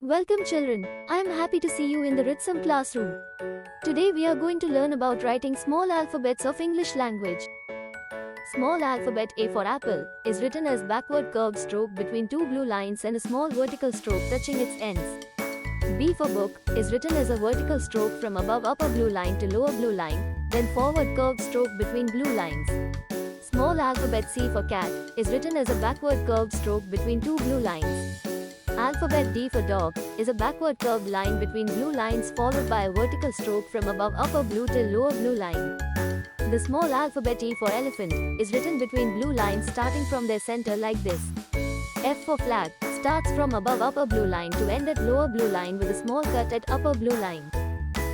Welcome children, I am happy to see you in the Ritsum classroom. Today we are going to learn about writing small alphabets of English language. Small alphabet A for apple is written as backward curved stroke between two blue lines and a small vertical stroke touching its ends. B for book is written as a vertical stroke from above upper blue line to lower blue line, then forward curved stroke between blue lines. Small alphabet C for cat is written as a backward curved stroke between two blue lines. Alphabet D for dog is a backward curved line between blue lines followed by a vertical stroke from above upper blue till lower blue line. The small alphabet E for elephant is written between blue lines starting from their center like this. F for flag starts from above upper blue line to end at lower blue line with a small cut at upper blue line.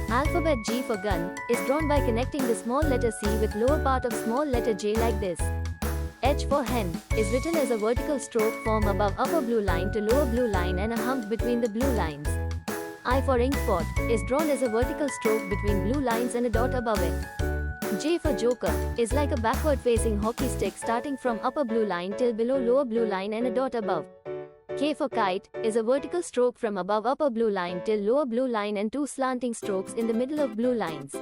Alphabet G for gun is drawn by connecting the small letter C with lower part of small letter J like this. H for hen is written as a vertical stroke from above upper blue line to lower blue line and a hump between the blue lines. I for ink pot is drawn as a vertical stroke between blue lines and a dot above it. J for joker is like a backward facing hockey stick starting from upper blue line till below lower blue line and a dot above. K for kite is a vertical stroke from above upper blue line till lower blue line and two slanting strokes in the middle of blue lines.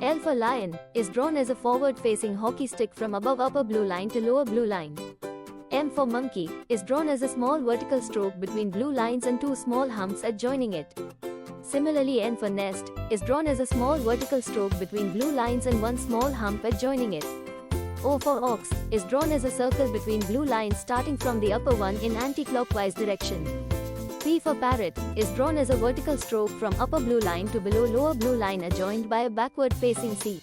L for lion is drawn as a forward-facing hockey stick from above upper blue line to lower blue line. M for monkey is drawn as a small vertical stroke between blue lines and two small humps adjoining it. Similarly, N for nest is drawn as a small vertical stroke between blue lines and one small hump adjoining it. O for ox is drawn as a circle between blue lines starting from the upper one in anti-clockwise direction. P for parrot is drawn as a vertical stroke from upper blue line to below lower blue line adjoined by a backward facing C.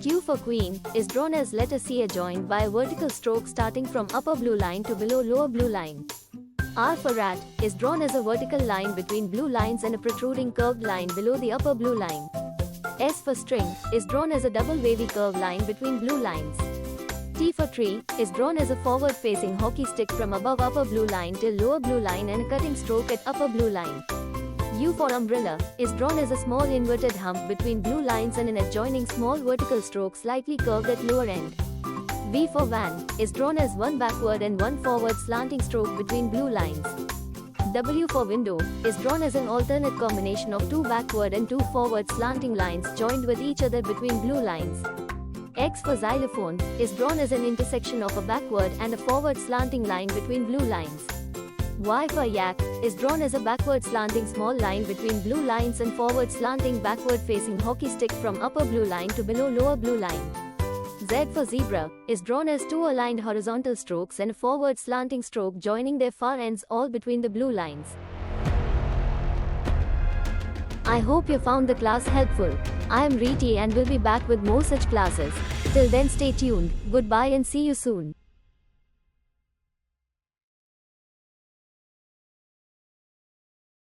Q for queen is drawn as letter C adjoined by a vertical stroke starting from upper blue line to below lower blue line. R for rat is drawn as a vertical line between blue lines and a protruding curved line below the upper blue line. S for string is drawn as a double wavy curved line between blue lines. T for tree is drawn as a forward-facing hockey stick from above upper blue line till lower blue line and a cutting stroke at upper blue line. U for umbrella is drawn as a small inverted hump between blue lines and an adjoining small vertical stroke slightly curved at lower end. V for van is drawn as one backward and one forward slanting stroke between blue lines. W for window is drawn as an alternate combination of two backward and two forward slanting lines joined with each other between blue lines. X for xylophone is drawn as an intersection of a backward and a forward slanting line between blue lines. Y for yak is drawn as a backward slanting small line between blue lines and forward slanting backward facing hockey stick from upper blue line to below lower blue line. Z for zebra is drawn as two aligned horizontal strokes and a forward slanting stroke joining their far ends all between the blue lines. I hope you found the class helpful. I am Riti and will be back with more such classes. Till then, stay tuned. Goodbye and see you soon.